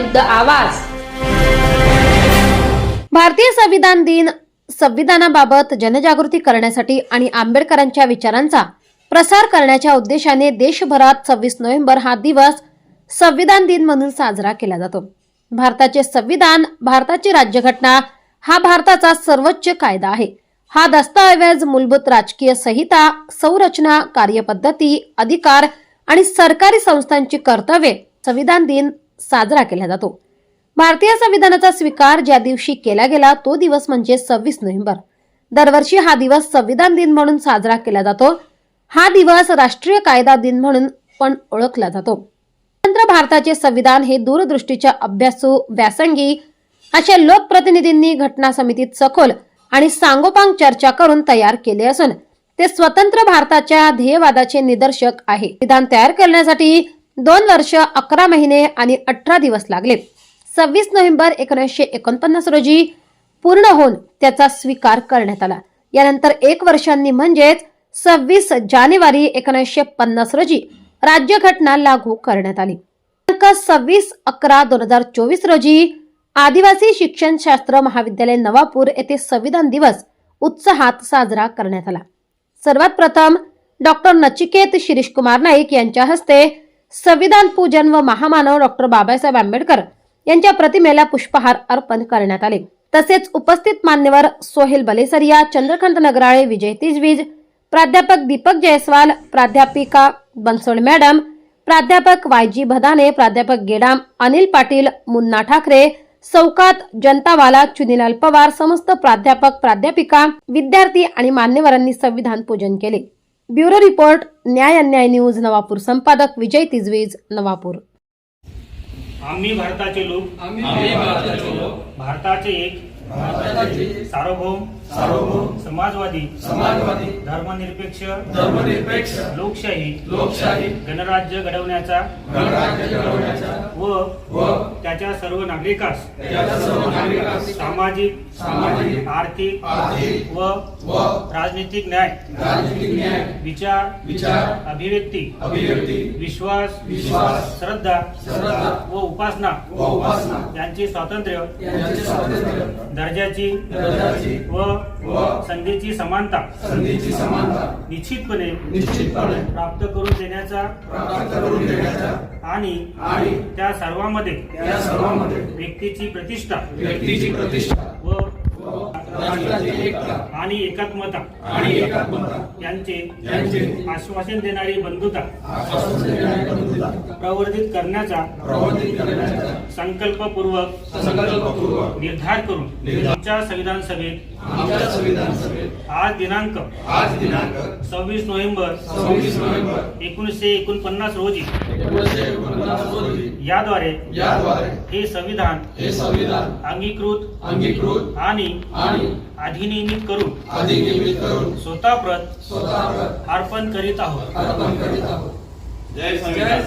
विरुद्ध आवाज। भारतीय संविधान दिन संविधानाबाबत जनजागृती करण्यासाठी आणि आंबेडकरांच्या विचारांचा प्रसार करण्याच्या उद्देशाने देशभरात 26 नोव्हेंबर हा दिवस संविधान दिन म्हणून साजरा केला जातो। भारताचे संविधान, भारताची राज्यघटना हा भारताचा सर्वोच्च कायदा आहे। हा दस्तऐवज मूलभूत राजकीय संहिता, संरचना, कार्यपद्धती, अधिकार आणि सरकारी संस्थांची कर्तव्ये संविधान दिन साजरा केला जातो। भारतीय संविधानाचा स्वीकार ज्या दिवशी केला गेला तो दिवस म्हणजे 26 नोव्हेंबर। दरवर्षी हा दिवस संविधान दिन म्हणून साजरा केला जातो। हा दिवस राष्ट्रीय कायदा दिन म्हणून पण ओळखला जातो। स्वतंत्र भारताचे संविधान हे दूरदृष्टीच्या अभ्यासू, व्यासंगी अशा लोकप्रतिनिधींनी घटना समितीत सखोल आणि सांगोपांग चर्चा करून तयार केले असून ते स्वतंत्र भारताच्या ध्येयवादाचे निदर्शक आहे। संविधान तयार करण्यासाठी 2 वर्ष 11 महिने आणि 18 दिवस लागले। 26 नोव्हेंबर 1949 रोजी पूर्ण होऊन त्याचा स्वीकार करण्यात आला। यानंतर 1 वर्षांनी म्हणजेच 26 जानेवारी 1950 रोजी राज्यघटना लागू करण्यात आली। 26/11/2024 रोजी आदिवासी शिक्षणशास्त्र महाविद्यालय नवापूर येथे संविधान दिवस उत्साहात साजरा करण्यात आला। सर्वात प्रथम डॉक्टर नचिकेत शिरीष कुमार नाईक यांच्या हस्ते संविधान पूजन व महामानव डॉक्टर बाबासाहेब आंबेडकर यांच्या प्रतिमेला पुष्पहार अर्पण करण्यात आले। तसेच उपस्थित मान्यवर सोहेल बलेसरिया, चंद्रकांत नगराळे, विजय तिजवीज, प्राध्यापक दीपक जयस्वाल, प्राध्यापिका बनसोड मॅडम, प्राध्यापक वायजी भदाने, प्राध्यापक गेडाम, अनिल पाटील, मुन्ना ठाकरे, सौकात जनतावाला, चुनीलाल पवार, समस्त प्राध्यापक, प्राध्यापिका, विद्यार्थी आणि मान्यवरांनी संविधान पूजन केले। ब्युरो रिपोर्ट, न्याय अन्याय न्यूज, नवापूर। संपादक विजय तिजवीज, नवापूर। आम्ही भारताचे लोक, भारताचे एक सार्वभौम समाजवादी धर्मनिरपेक्ष लोकशाही गणराज्य घडवण्याचा व त्याच्या सर्व नागरिकास सामाजिक आर्थिक व राजनीतिक न्याय विचार अभिव्यक्ती विश्वास श्रद्धा व उपासना यांचे स्वातंत्र्य दर्जाची व संधीची समानता निश्चितपणे प्राप्त करून देण्याचा आणि त्या सर्वांमध्ये व्यक्तीची प्रतिष्ठा व आणि एकात्मता यांचे आश्वासन देणारी बंधुता प्रवर्धित करण्याचा संकल्पपूर्वक निर्धार करून आमच्या संविधान सभेत आज दिनांक 26 नोव्हेंबर 1949 रोजी याद्वारे हे संविधान अंगीकृत आणि अधिनियमित करून स्वतःप्रत अर्पण करीत आहोत। जय संविधान।